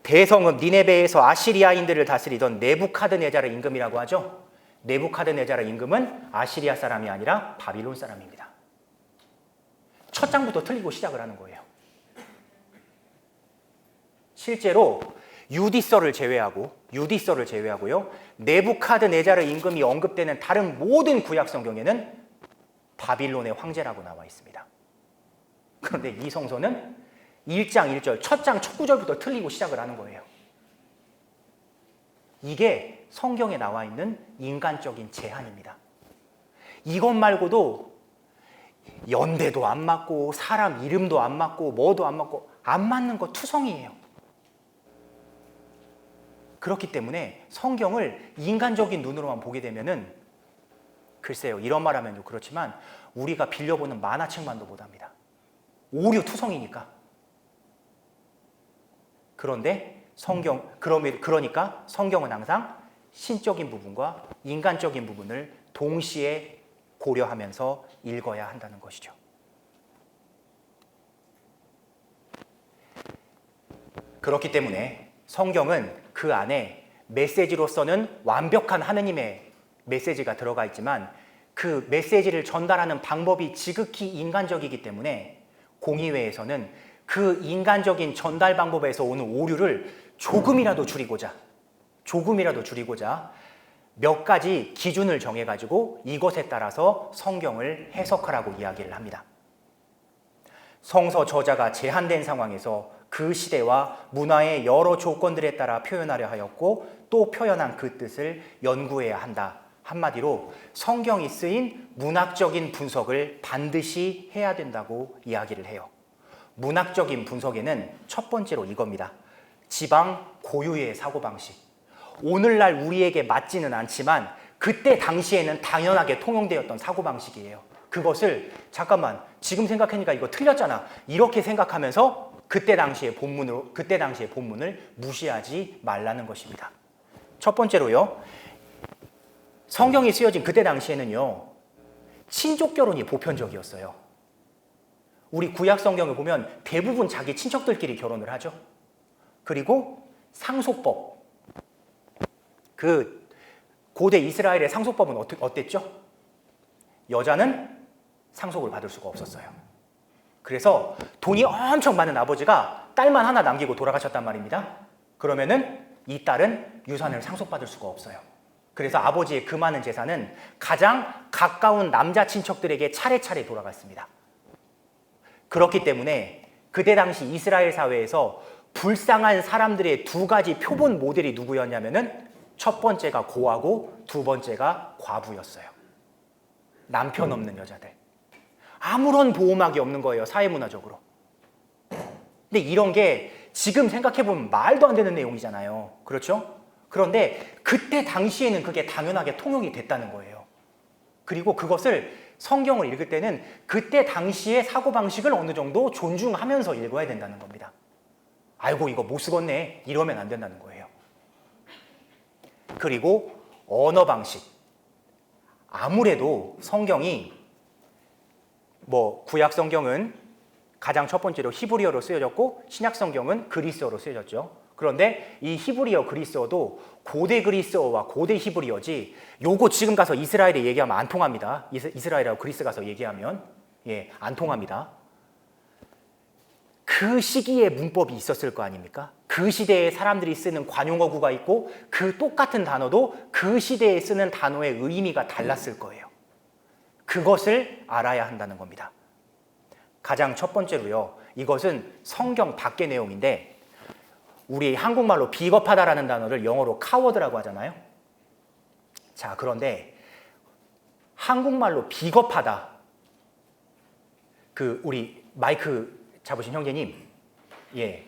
대성읍 니네베에서 아시리아인들을 다스리던 네부카드네자르 임금이라고 하죠. 네부카드네자르 임금은 아시리아 사람이 아니라 바빌론 사람입니다. 첫 장부터 틀리고 시작을 하는 거예요. 실제로 유디서를 제외하고요, 네부카드네자르 임금이 언급되는 다른 모든 구약 성경에는 바빌론의 황제라고 나와 있습니다. 그런데 이 성서는 1장 1절, 첫 장 첫 구절부터 틀리고 시작을 하는 거예요. 이게 성경에 나와 있는 인간적인 제한입니다. 이것 말고도 연대도 안 맞고 사람 이름도 안 맞고 뭐도 안 맞고 안 맞는 거 투성이에요. 그렇기 때문에 성경을 인간적인 눈으로만 보게 되면은 글쎄요, 이런 말 하면 좀 그렇지만 우리가 빌려보는 만화책만도 못합니다. 오류 투성이니까. 그런데 그러니까 성경은 항상 신적인 부분과 인간적인 부분을 동시에 고려하면서 읽어야 한다는 것이죠. 그렇기 때문에 성경은 그 안에 메시지로서는 완벽한 하느님의 메시지가 들어가 있지만 그 메시지를 전달하는 방법이 지극히 인간적이기 때문에 공의회에서는 그 인간적인 전달 방법에서 오는 오류를 조금이라도 줄이고자 몇 가지 기준을 정해가지고 이것에 따라서 성경을 해석하라고 이야기를 합니다. 성서 저자가 제한된 상황에서 그 시대와 문화의 여러 조건들에 따라 표현하려 하였고 또 표현한 그 뜻을 연구해야 한다. 한마디로 성경이 쓰인 문학적인 분석을 반드시 해야 된다고 이야기를 해요. 문학적인 분석에는 첫 번째로 이겁니다. 지방 고유의 사고방식. 오늘날 우리에게 맞지는 않지만 그때 당시에는 당연하게 통용되었던 사고방식이에요. 그것을 잠깐만 지금 생각하니까 이거 틀렸잖아 이렇게 생각하면서 그때 당시의 본문을 무시하지 말라는 것입니다. 첫 번째로요, 성경이 쓰여진 그때 당시에는요, 친족 결혼이 보편적이었어요. 우리 구약 성경을 보면 대부분 자기 친척들끼리 결혼을 하죠. 그리고 상속법, 그 고대 이스라엘의 상속법은 어땠죠? 여자는 상속을 받을 수가 없었어요. 그래서 돈이 엄청 많은 아버지가 딸만 하나 남기고 돌아가셨단 말입니다. 그러면은 이 딸은 유산을 상속받을 수가 없어요. 그래서 아버지의 그 많은 재산은 가장 가까운 남자 친척들에게 차례차례 돌아갔습니다. 그렇기 때문에 그때 당시 이스라엘 사회에서 불쌍한 사람들의 두 가지 표본 모델이 누구였냐면은 첫 번째가 고아고 두 번째가 과부였어요. 남편 없는 여자들. 아무런 보호막이 없는 거예요, 사회문화적으로. 근데 이런 게 지금 생각해보면 말도 안 되는 내용이잖아요. 그렇죠? 그런데 그때 당시에는 그게 당연하게 통용이 됐다는 거예요. 그리고 그것을 성경을 읽을 때는 그때 당시의 사고방식을 어느 정도 존중하면서 읽어야 된다는 겁니다. 아이고 이거 못 쓰겠네 이러면 안 된다는 거예요. 그리고 언어 방식. 아무래도 성경이 구약 성경은 가장 첫 번째로 히브리어로 쓰여졌고 신약 성경은 그리스어로 쓰여졌죠. 그런데 이 히브리어 그리스어도 고대 그리스어와 고대 히브리어지 요거 지금 가서 이스라엘에 얘기하면 안 통합니다. 이스라엘하고 그리스 가서 얘기하면 안 통합니다. 그 시기에 문법이 있었을 거 아닙니까? 그 시대에 사람들이 쓰는 관용어구가 있고 그 똑같은 단어도 그 시대에 쓰는 단어의 의미가 달랐을 거예요. 그것을 알아야 한다는 겁니다. 가장 첫 번째로요. 이것은 성경 밖의 내용인데 우리 한국말로 비겁하다라는 단어를 영어로 카워드라고 하잖아요. 자, 그런데 한국말로 비겁하다. 우리 마이크 잡으신 형제님, 예.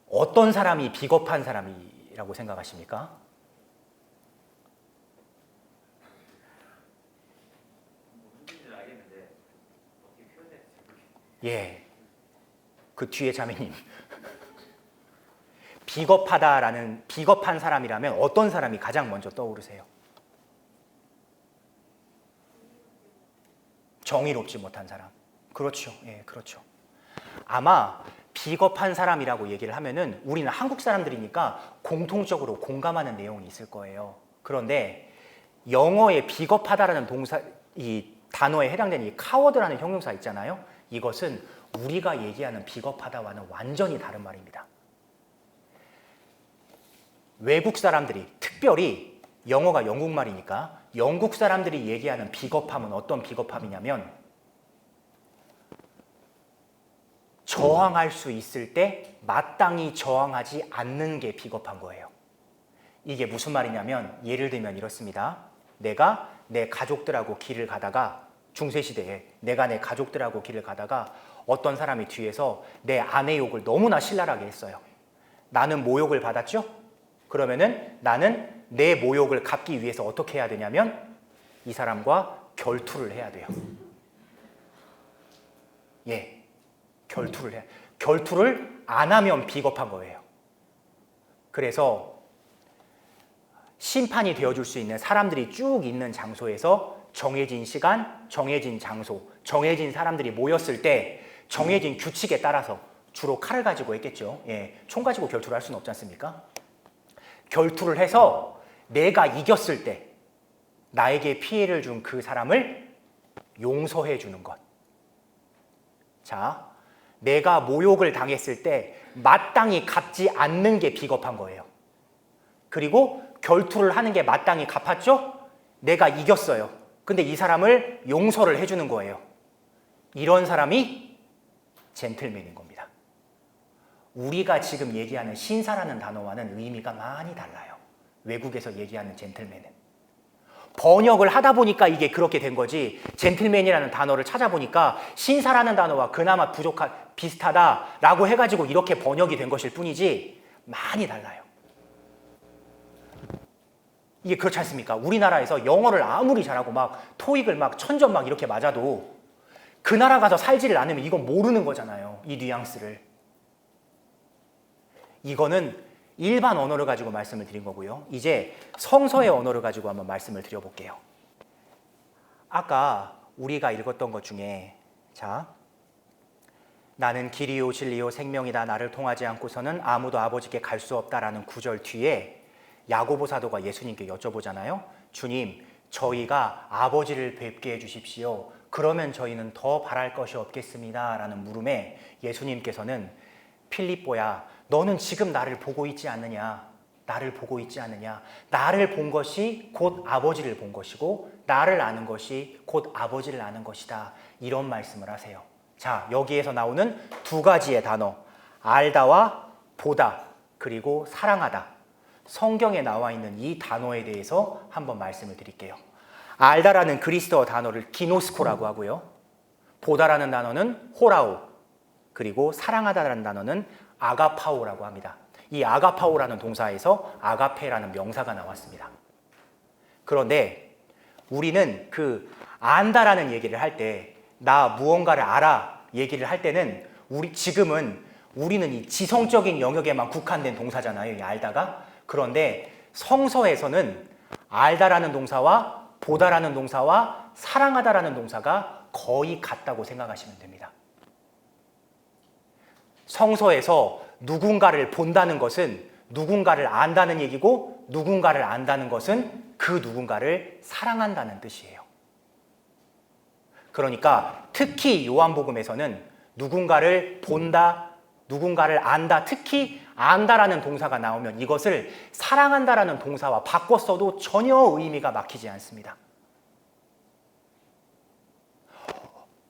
어떤 사람이 비겁한 사람이라고 생각하십니까? 예. 그 뒤에 자매님. 비겁한 사람이라면 어떤 사람이 가장 먼저 떠오르세요? 정의롭지 못한 사람. 그렇죠. 예, 그렇죠. 아마 비겁한 사람이라고 얘기를 하면은 우리는 한국 사람들이니까 공통적으로 공감하는 내용이 있을 거예요. 그런데 영어의 비겁하다라는 이 단어에 해당되는 이 카워드라는 형용사 있잖아요. 이것은 우리가 얘기하는 비겁하다와는 완전히 다른 말입니다. 외국 사람들이, 특별히 영어가 영국말이니까 영국 사람들이 얘기하는 비겁함은 어떤 비겁함이냐면 저항할 수 있을 때 마땅히 저항하지 않는 게 비겁한 거예요. 이게 무슨 말이냐면 예를 들면 이렇습니다. 내가 내 가족들하고 길을 가다가 중세시대에 내가 내 가족들하고 길을 가다가 어떤 사람이 뒤에서 내 아내 욕을 너무나 신랄하게 했어요. 나는 모욕을 받았죠? 그러면은 나는 내 모욕을 갚기 위해서 어떻게 해야 되냐면 이 사람과 결투를 해야 돼요. 예, 결투를 해. 결투를 안 하면 비겁한 거예요. 그래서 심판이 되어줄 수 있는 사람들이 쭉 있는 장소에서 정해진 시간, 정해진 장소, 정해진 사람들이 모였을 때 정해진 규칙에 따라서 주로 칼을 가지고 했겠죠. 예, 총 가지고 결투를 할 수는 없지 않습니까? 결투를 해서 내가 이겼을 때 나에게 피해를 준 그 사람을 용서해 주는 것. 자, 내가 모욕을 당했을 때 마땅히 갚지 않는 게 비겁한 거예요. 그리고 결투를 하는 게 마땅히 갚았죠? 내가 이겼어요. 근데 이 사람을 용서를 해주는 거예요. 이런 사람이 젠틀맨인 겁니다. 우리가 지금 얘기하는 신사라는 단어와는 의미가 많이 달라요. 외국에서 얘기하는 젠틀맨은. 번역을 하다 보니까 이게 그렇게 된 거지, 젠틀맨이라는 단어를 찾아보니까 신사라는 단어와 그나마 비슷하다라고 해가지고 이렇게 번역이 된 것일 뿐이지 많이 달라요. 이게 그렇지 않습니까? 우리나라에서 영어를 아무리 잘하고 막 토익을 막 1000점 막 이렇게 맞아도 그 나라 가서 살지를 않으면 이건 모르는 거잖아요. 이 뉘앙스를. 이거는 일반 언어를 가지고 말씀을 드린 거고요. 이제 성서의 언어를 가지고 한번 말씀을 드려볼게요. 아까 우리가 읽었던 것 중에 자, 나는 길이요 진리요 생명이다. 나를 통하지 않고서는 아무도 아버지께 갈 수 없다라는 구절 뒤에 야고보 사도가 예수님께 여쭤보잖아요. 주님, 저희가 아버지를 뵙게 해주십시오. 그러면 저희는 더 바랄 것이 없겠습니다. 라는 물음에 예수님께서는 필립보야, 너는 지금 나를 보고 있지 않느냐? 나를 보고 있지 않느냐? 나를 본 것이 곧 아버지를 본 것이고 나를 아는 것이 곧 아버지를 아는 것이다. 이런 말씀을 하세요. 자, 여기에서 나오는 두 가지의 단어, 알다와 보다, 그리고 사랑하다. 성경에 나와 있는 이 단어에 대해서 한번 말씀을 드릴게요. 알다라는 그리스어 단어를 기노스코라고 하고요. 보다라는 단어는 호라오, 그리고 사랑하다라는 단어는 아가파오라고 합니다. 이 아가파오라는 동사에서 아가페라는 명사가 나왔습니다. 그런데 우리는 그 안다라는 얘기를 할 때, 나 무언가를 알아 얘기를 할 때는 우리는 이 지성적인 영역에만 국한된 동사잖아요. 이 알다가. 그런데 성서에서는 알다라는 동사와 보다라는 동사와 사랑하다라는 동사가 거의 같다고 생각하시면 됩니다. 성서에서 누군가를 본다는 것은 누군가를 안다는 얘기고, 누군가를 안다는 것은 그 누군가를 사랑한다는 뜻이에요. 그러니까 특히 요한복음에서는 누군가를 본다, 누군가를 안다, 특히 안다라는 동사가 나오면 이것을 사랑한다라는 동사와 바꿔 써도 전혀 의미가 막히지 않습니다.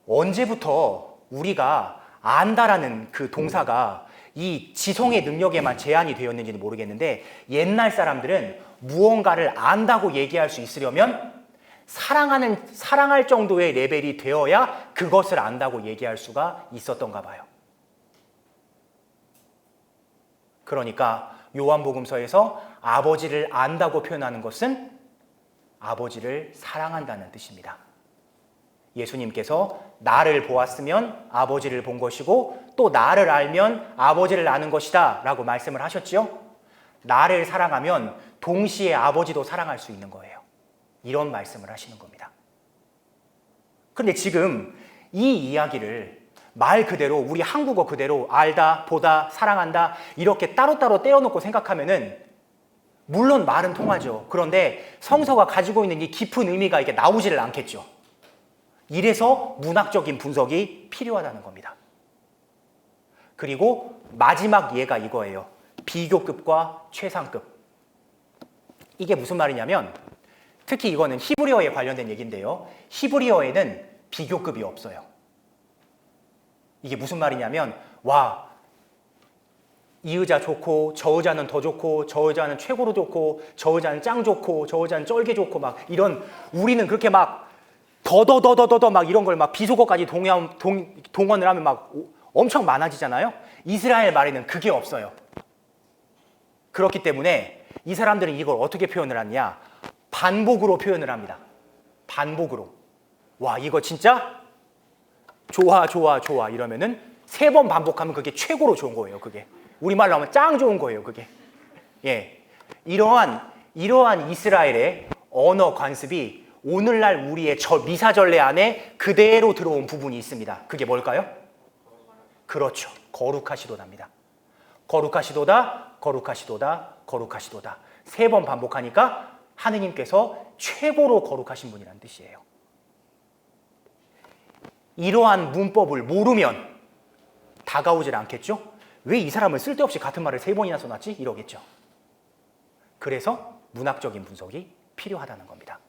언제부터 우리가 안다라는 그 동사가 이 지성의 능력에만 제한이 되었는지는 모르겠는데, 옛날 사람들은 무언가를 안다고 얘기할 수 있으려면 사랑할 정도의 레벨이 되어야 그것을 안다고 얘기할 수가 있었던가 봐요. 그러니까 요한복음서에서 아버지를 안다고 표현하는 것은 아버지를 사랑한다는 뜻입니다. 예수님께서 나를 보았으면 아버지를 본 것이고 또 나를 알면 아버지를 아는 것이다 라고 말씀을 하셨지요. 나를 사랑하면 동시에 아버지도 사랑할 수 있는 거예요. 이런 말씀을 하시는 겁니다. 그런데 지금 이 이야기를 말 그대로, 우리 한국어 그대로 알다, 보다, 사랑한다 이렇게 따로따로 떼어놓고 생각하면은 물론 말은 통하죠. 그런데 성서가 가지고 있는 이 깊은 의미가 이게 나오지를 않겠죠. 이래서 문학적인 분석이 필요하다는 겁니다. 그리고 마지막 예가 이거예요. 비교급과 최상급. 이게 무슨 말이냐면, 특히 이거는 히브리어에 관련된 얘기인데요. 히브리어에는 비교급이 없어요. 이게 무슨 말이냐면, 와, 이 의자 좋고 저 의자는 더 좋고 저 의자는 최고로 좋고 저 의자는 짱 좋고 저 의자는 쩔게 좋고 막 이런, 우리는 그렇게 막 더더더더더 막 이런 걸 막 비속어까지 동원을 하면 막 엄청 많아지잖아요. 이스라엘 말에는 그게 없어요. 그렇기 때문에 이 사람들은 이걸 어떻게 표현을 하냐? 반복으로 표현을 합니다. 반복으로. 와, 이거 진짜 좋아 좋아 좋아 이러면은 3번 반복하면 그게 최고로 좋은 거예요. 그게 우리말로 하면 짱 좋은 거예요. 그게. 예, 이러한 이스라엘의 언어 관습이 오늘날 우리의 미사전례 안에 그대로 들어온 부분이 있습니다. 그게 뭘까요? 그렇죠. 거룩하시도다입니다. 거룩하시도다, 거룩하시도다, 거룩하시도다. 3번 반복하니까 하느님께서 최고로 거룩하신 분이라는 뜻이에요. 이러한 문법을 모르면 다가오질 않겠죠? 왜 이 사람을 쓸데없이 같은 말을 3번이나 써놨지? 이러겠죠. 그래서 문학적인 분석이 필요하다는 겁니다.